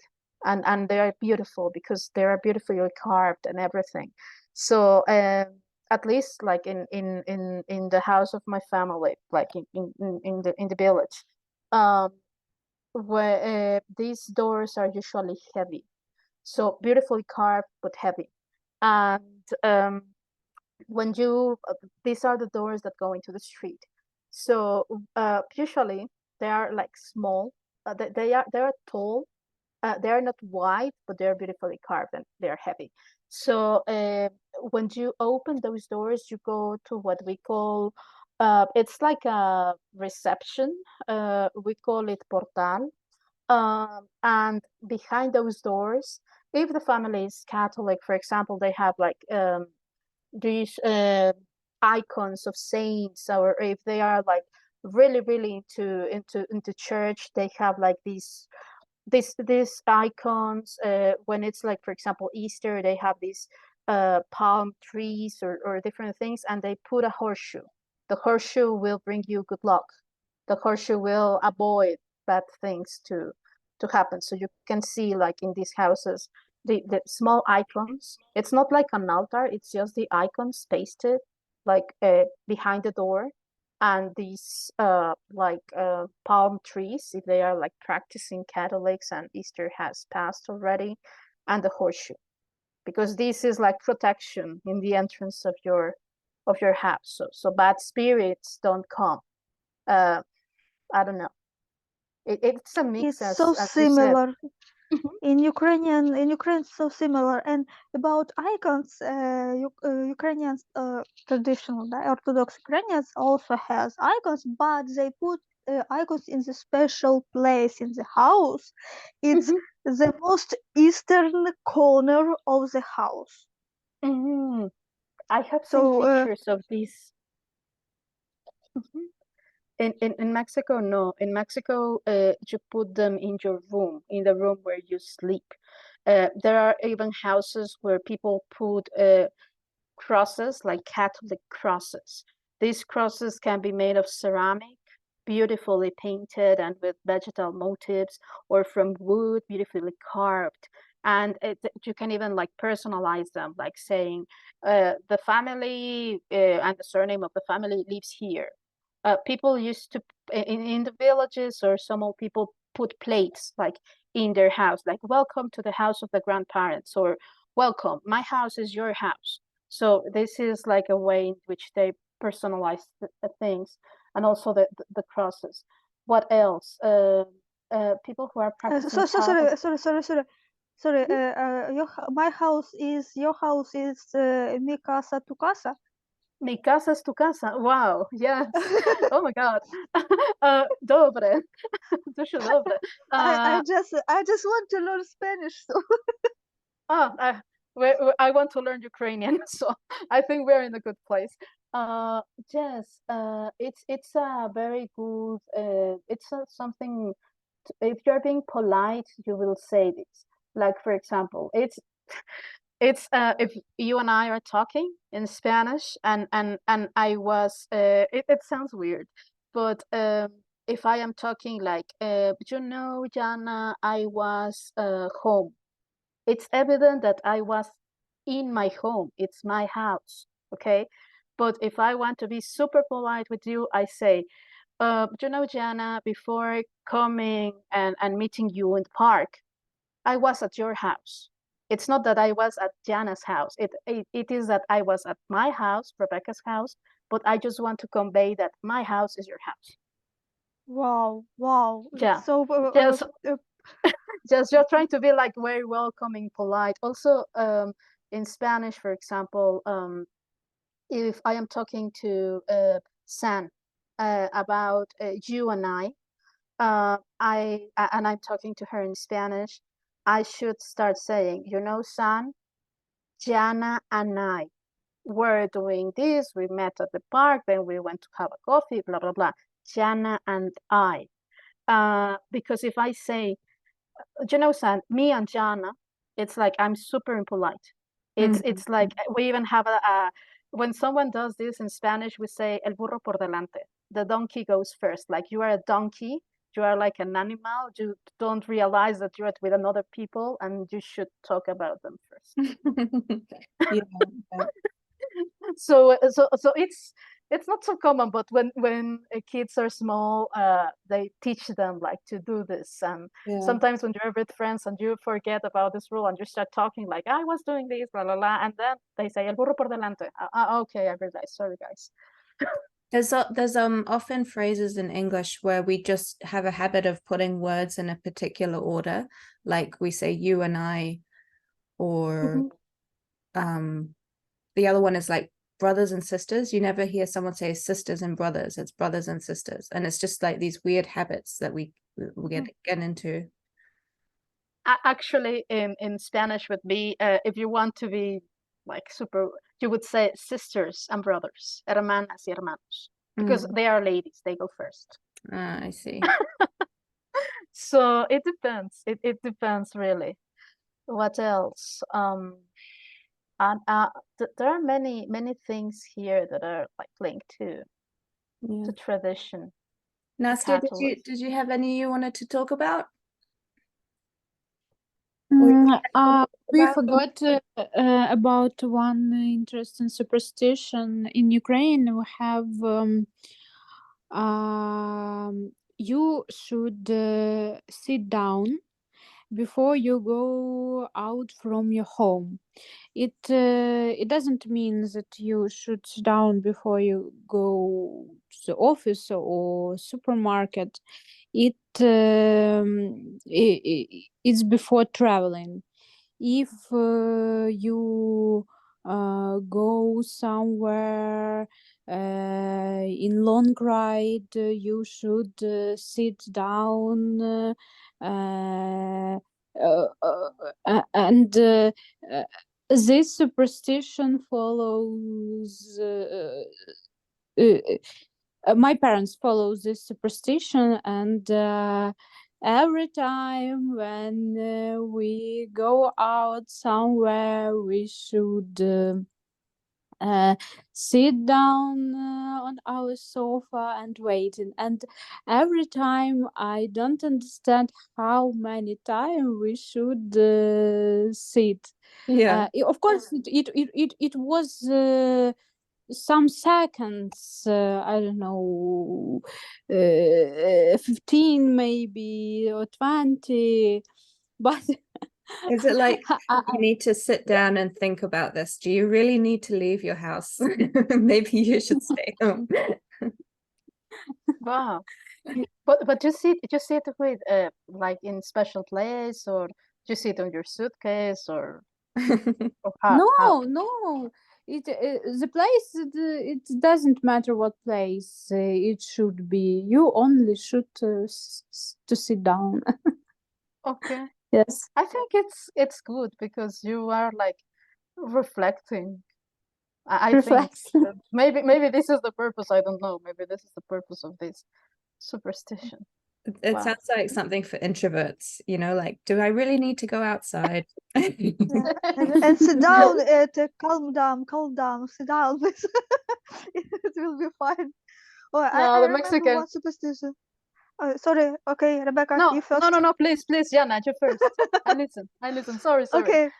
and they are beautiful because they are beautifully carved and everything. So at least like in the house of my family, like in the village, where these doors are usually heavy, so beautifully carved but heavy. And when you these are the doors that go into the street. So usually they are like small. They are tall. They are not wide, but they're beautifully carved and they're heavy. So when you open those doors, you go to what we call it's like a reception. We call it portal. And behind those doors, if the family is Catholic, for example, they have like these icons of saints, or if they are like really into church, they have like these icons. When it's like, for example, Easter, they have these palm trees or different things, and they put a horseshoe. The horseshoe will bring you good luck. The horseshoe will avoid bad things to happen. So you can see like in these houses the small icons. It's not like an altar, it's just the icons pasted like behind the door, and these palm trees if they are like practicing Catholics and Easter has passed already, and the horseshoe, because this is like protection in the entrance of your house, so bad spirits don't come. I don't know, it's a mix, It's so as you said. similar. In Ukrainian, it's so similar. And about icons, Ukrainians, traditional, Orthodox Ukrainians also has icons, but they put icons in the special place in the house. It's the most eastern corner of the house. I have seen So, pictures of these. In Mexico, no. In Mexico, you put them in your room, in the room where you sleep. There are even houses where people put crosses, like Catholic crosses. These crosses can be made of ceramic, beautifully painted and with vegetal motifs, or from wood, beautifully carved. And you can even like personalize them, like saying the family and the surname of the family lives here. People used to in the villages, or some old people put plates like in their house, like welcome to the house of the grandparents, or welcome, my house is your house. So this is like a way in which they personalize the things, and also the crosses. What else? People who are practicing sorry. My house is your house is mi casa tu casa. Mi casa es tu casa. Wow, yes. Oh my God. Dobre. Дуже dobre. I just want to learn Spanish. So. I want to learn Ukrainian, so I think we're in a good place. Yes, it's a very good. It's something. If you're being polite, you will say this. Like, for example, it's if you and I are talking in Spanish, and I was it sounds weird, but if I am talking like Yana, I was home, it's evident that I was in my home, it's my house, okay? But if I want to be super polite with you, I say Jana, before coming and meeting you in the park, I was at your house. It's not that I was at Jana's house. It is that I was at my house, Rebecca's house, but I just want to convey that my house is your house. Wow. Yeah. It's so Just you're trying to be like very welcoming, polite. Also, in Spanish, for example, if I am talking to San about you and and I'm talking to her in Spanish, I should start saying, San, Jana and I were doing this. We met at the park, then we went to have a coffee, blah blah blah. Jana and I, because if I say, San, me and Jana, it's like I'm super impolite. It's like we even have when someone does this in Spanish, we say el burro por delante. The donkey goes first. Like you are a donkey, you are like an animal. You don't realize that you're with another people, and you should talk about them first. Yeah. So it's not so common, but when kids are small, they teach them like to do this, and sometimes when you're with friends and you forget about this rule and you start talking like I was doing this, la la la, and then they say el burro por delante. Okay, I realize. Sorry, guys. There's often phrases in English where we just have a habit of putting words in a particular order, like we say you and I, or the other one is like brothers and sisters. You never hear someone say sisters and brothers. It's brothers and sisters, and it's just like these weird habits that we get into. Actually, in Spanish would be if you want to be like super, you would say sisters and brothers, hermanas y hermanos. because they are ladies, they go first. Ah, I see. So it depends. It depends really. What else? And there are many things here that are like linked to Yeah. tradition. Nastya, Catholic. did you have any you wanted to talk about? Or you We about? forgot about one interesting superstition in Ukraine. We have you should sit down before you go out from your home. It doesn't mean that you should sit down before you go to the office or supermarket. It's before traveling. If you go somewhere in long ride, you should sit down and this superstition follows my parents follow this superstition, and every time when we go out somewhere, we should sit down on our sofa and waiting. And every time I don't understand how many times we should sit. Yeah. Of course, it was some seconds, I don't know, 15 maybe or 20, but Is it like I, you need to sit down and think about this? Do you really need to leave your house? Maybe you should stay home. Wow. But you sit with like in special place, or you sit on your suitcase, or how? no, the place, it doesn't matter what place it should be. You only should to sit down. Okay. Yes. I think it's good because you are like reflecting. I think Reflex. maybe this is the purpose. I don't know. Maybe this is the purpose of this superstition. It Wow. sounds like something for introverts, like, do I really need to go outside? Yeah. And sit down calm down, sit down, please. It will be fine. Oh, No, I the remember Mexican. one superstition. Sorry, okay, Rebecca, you first. No, please, Yana, you first. I listen. Sorry. Okay,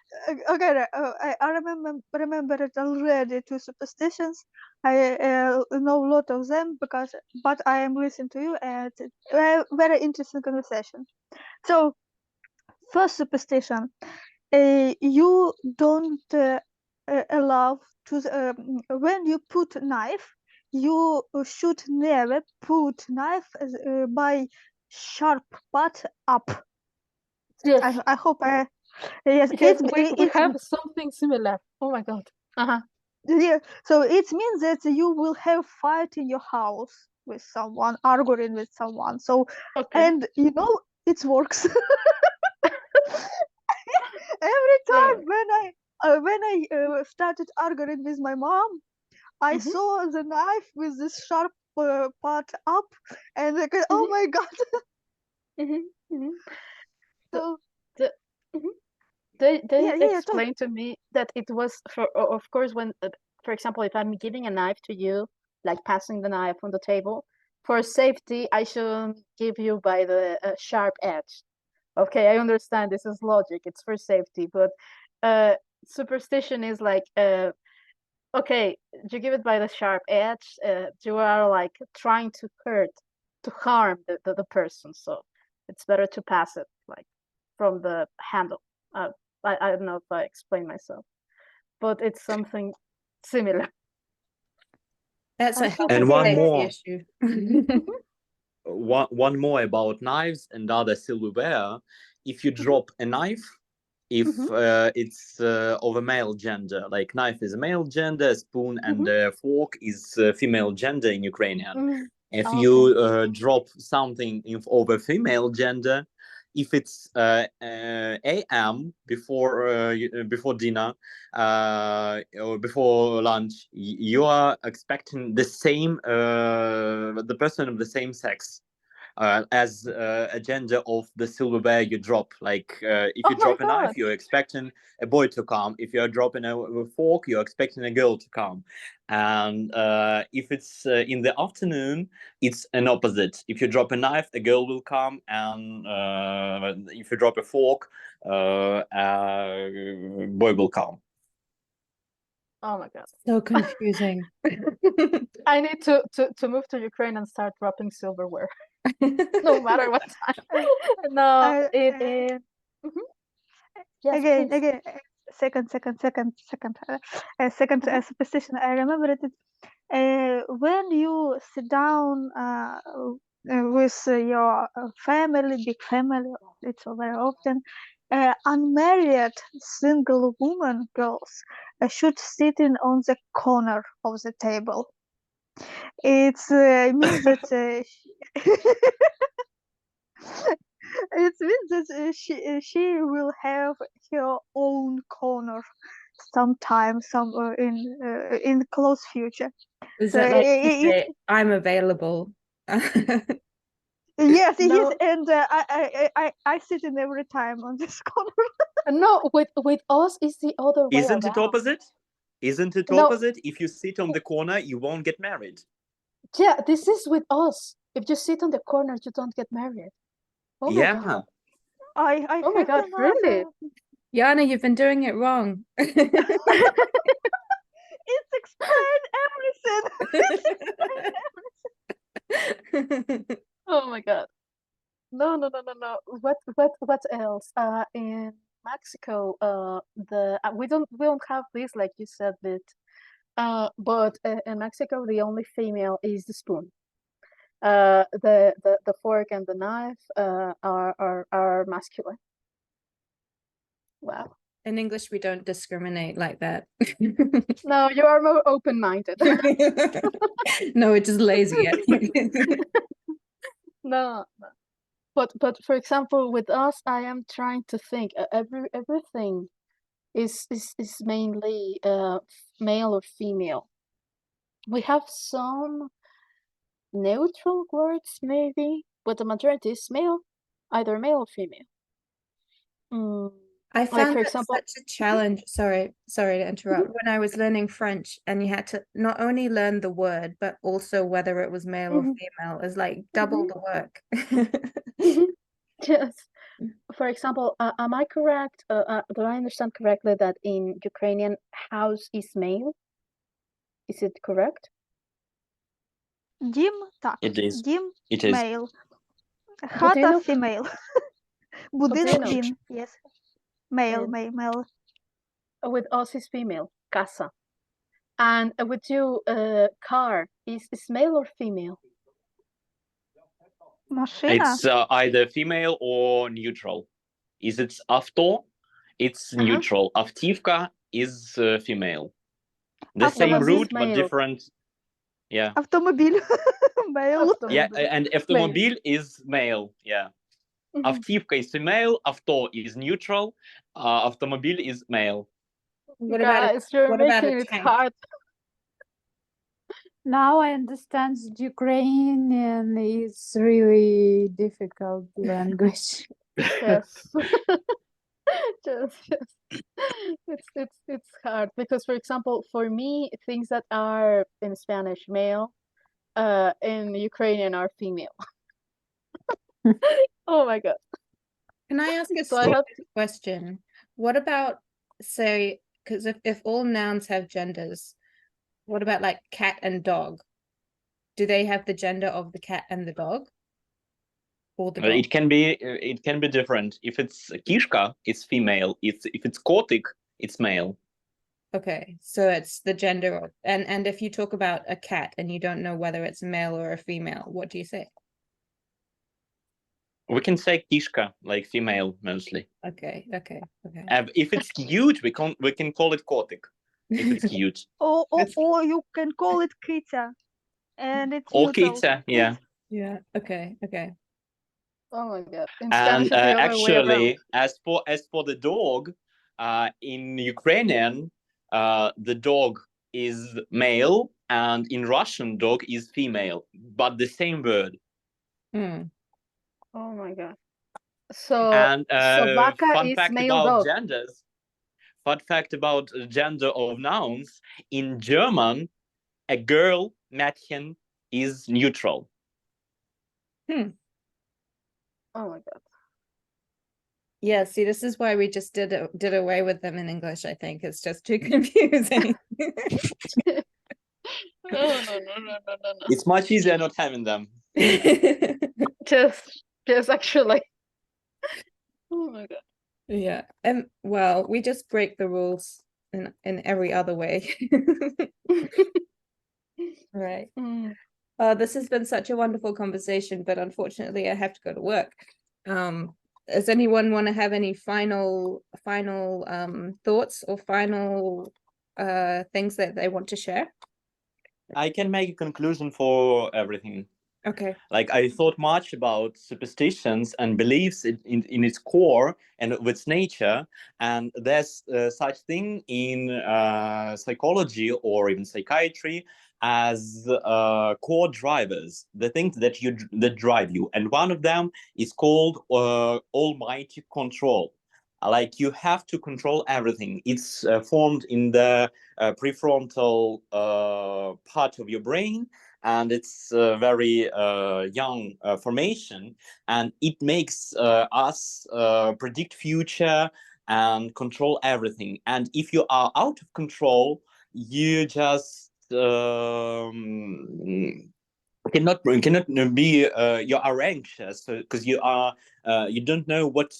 okay. I remember it already. Two superstitions. I know a lot of them but I am listening to you, and very interesting conversation. So, first superstition: you don't allow to when you put knife, you should never put knife by sharp part up. Yes. I hope yes, Yes, we it's have something similar. Oh my god. yeah. So it means that you will have fight in your house with someone, arguing with someone. So Okay. and it works. Every time when I started arguing with my mom, I saw the knife with this sharp part up, and like, oh my god. So The, they yeah, explained to me that it was of course, when for example, if I'm giving a knife to you, like passing the knife on the table, for safety I shouldn't give you by the sharp edge. Okay, I understand this is logic, it's for safety, but superstition is like okay, you give it by the sharp edge, you are like trying to harm the person, so it's better to pass it like from the handle. I don't know if I explain myself, but it's something similar. That's a health And and one safety more. issue. One more about knives and other silverware. If you drop a knife, if it's of a male gender, like knife is a male gender, spoon and fork is female gender in Ukrainian. If you drop something of a female gender, if it's AM before dinner or before lunch, you are expecting the same the person of the same sex as a gender of the silverware you drop. Like if Oh you my drop a knife, God. you're expecting a boy to come. If you're dropping a fork, you're expecting a girl to come. And if it's in the afternoon, it's an opposite. If you drop a knife, a girl will come, and if you drop a fork, a boy will come. Oh my God. So confusing. I need to move to Ukraine and start dropping silverware, no matter what time. No, I- it is. Mhm. Yes, please. again, second Uh-huh. superstition. I remember it. When you sit down with your family, big family, it's very often unmarried single woman girls should sit in on the corner of the table. It means that it means that she will have her own corner sometime somewhere in close future. Is So that like to it, say, I'm available? yes, yes, No, and I sit in every time on this corner. no. With us, it's the other way Isn't it around. opposite? Isn't it No, opposite? If you sit on the corner, you won't get married. yeah, this is with us. If you sit on the corner, you don't get married. Oh my God. Yeah. I Oh my have God, really? Yana, you've been doing it wrong. It's explained everything. Oh my God. No, no, no, no, no. What else? In Mexico, we don't have this like you said, but in Mexico, the only female is the spoon. The fork and the knife are masculine. Wow. In English, we don't discriminate like that. No, you are more open-minded. No, we're just lazy. I think. No, no. But for example, with us, I am trying to think. Everything is mainly male or female. We have some neutral words maybe, but the majority is male, either male or female. I Like found for that example, such a challenge. Sorry to interrupt. When I was learning French, and you had to not only learn the word, but also whether it was male or Mhm. female, is like double the work. yes. For example, am I correct? Do I understand correctly that in Ukrainian, house is male? Is it correct? Дім, так. It is. Дім, It is. male. Хата, Будинок? female. Будинок, Будинок. він, yes. Male, And male. with us is female, casa. And with you, car is male or female? Машина. It's either female or neutral. Is it авто? It's Uh-huh. neutral. Автівка is female. The same Автомобіль. root, but male. different. Yeah. Автомобіль. Male. Yeah, Automobile. and автомобіль is male. Yeah. Mhm. Автівка is female, авто is neutral, автомобіль is male. What about Guys, you're what about a making it tank? hard. Now I understand that Ukrainian is really difficult language. Yes. Just it's hard because for example, for me, things that are in Spanish male, in Ukrainian are female. Oh my God. Can I ask a So I have stupid question? What about, say, because if all nouns have genders, what about like cat and dog? Do they have the gender of the cat and the dog? Or the dog? It can be different. If it's кішка, it's female. If it's котик, it's male. Okay, so it's the gender of, and if you talk about a cat and you don't know whether it's a male or a female, what do you say? We can say кішка, like female mostly. Okay. If it's cute, we can call it котик. If it's cute. Or you can call it Kitya. And it's Or neutral. киця, yeah. Yeah. Okay. Oh my god. In And Spanish, it's the other way around. actually, as for the dog, in Ukrainian, the dog is male, and in Russian, dog is female, but the same word. Hmm. Oh my god. So And Sobaka fun is fact male about dog. genders. Fun fact about gender of nouns. In German, a girl, Mädchen, is neutral. Hmm. Oh my god. Yeah, see, this is why we just did away with them in English, I think. It's just too confusing. No. It's much easier not having them. Just actually. Oh my god. Yeah. Well, we just break the rules in every other way. Right. Mm. This has been such a wonderful conversation, but unfortunately I have to go to work. Does anyone want to have any final thoughts or final things that they want to share? I can make a conclusion for everything. Okay. Like, I thought much about superstitions and beliefs in its core and with its nature, and there's such thing in psychology or even psychiatry as core drivers, the things that drive you, and one of them is called almighty control. Like, you have to control everything. It's formed in the prefrontal part of your brain, and it's a very young formation, and it makes us predict future and control everything. And if you are out of control, you just cannot be you are anxious because you don't know what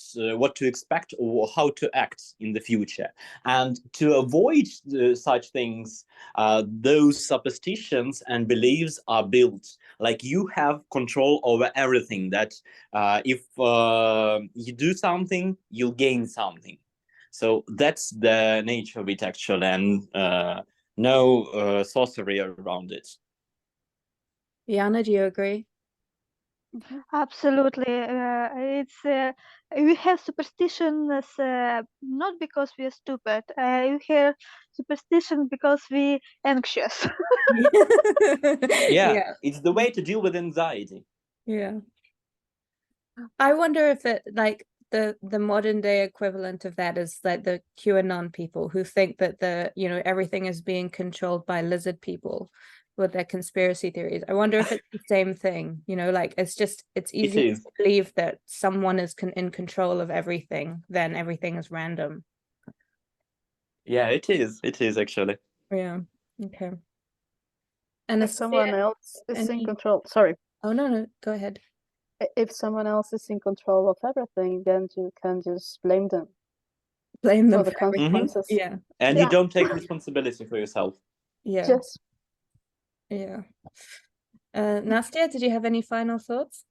to expect or how to act in the future. And to avoid such things, those superstitions and beliefs are built. Like, you have control over everything, that if you do something, you'll gain something. So that's the nature of it, actually, and no sorcery around it. Yana, do you agree? Absolutely. It's we have superstitions not because we are stupid. We have superstition because we anxious. Yeah, it's the way to deal with anxiety. Yeah. I wonder if it like the modern day equivalent of that is like the QAnon people who think that everything is being controlled by lizard people with their conspiracy theories. I wonder if it's the same thing, like it's easy to believe that someone is in control of everything, then everything is random. Yeah, it is actually. Yeah. Okay. And if someone else is in control, sorry. Oh no, go ahead. If someone else is in control of everything, then you can just blame them for the consequences. Yeah. And you don't take responsibility for yourself. Yeah. Yes. Yeah. Nastya, did you have any final thoughts?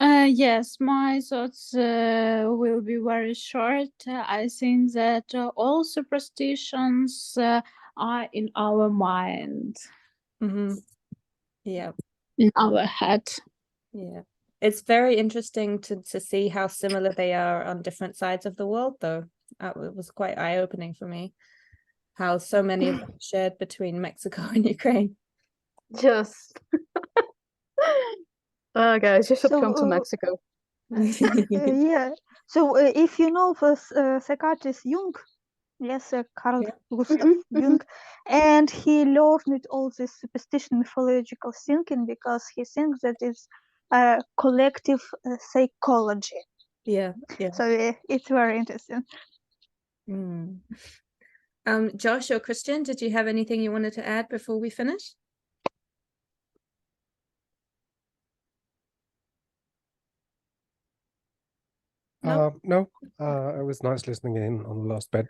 Yes, my thoughts will be very short. I think that all superstitions are in our mind. Mm-hmm. Yeah. In our head. Yeah. It's very interesting to see how similar they are on different sides of the world, though. It was quite eye-opening for me how so many of them are shared between Mexico and Ukraine. Yes. Guys, you should come to Mexico. Yeah. So if you know the psychiatrist Jung, yes, Carl Gustav Jung, and he learned all this superstition mythological thinking because he thinks that it's collective psychology. Yeah. So it's very interesting. Josh or Christian, did you have anything you wanted to add before we finish? No. It was nice listening in on the last bit.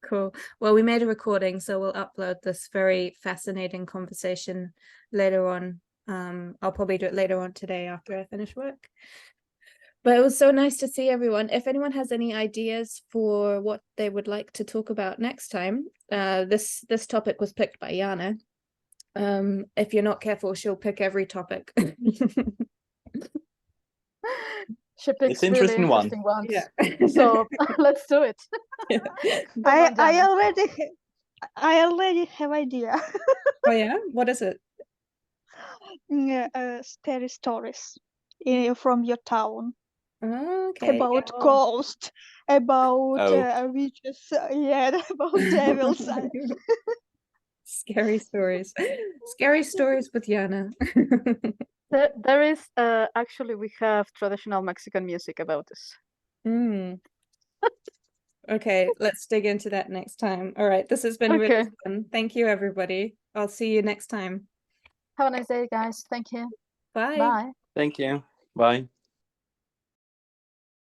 Cool. Well, we made a recording, so we'll upload this very fascinating conversation later on. I'll probably do it later on today after I finish work. But it was so nice to see everyone. If anyone has any ideas for what they would like to talk about next time, this topic was picked by Yana. If you're not careful, she'll pick every topic. She picks really interesting one. interesting ones. Yeah. So let's do it. Come on, I Yana. already have idea. Oh yeah, what is it? Scary stories from your town Okay. about ghosts, about Oh. witches, yeah, about devils. Scary stories. Scary stories with Yana. There is actually we have traditional Mexican music about this. Mm. Okay, let's dig into that next time. All right, this has been really Okay. fun. Thank you, everybody. I'll see you next time. Have a nice day, guys. Thank you. Bye. Bye. Thank you. Bye.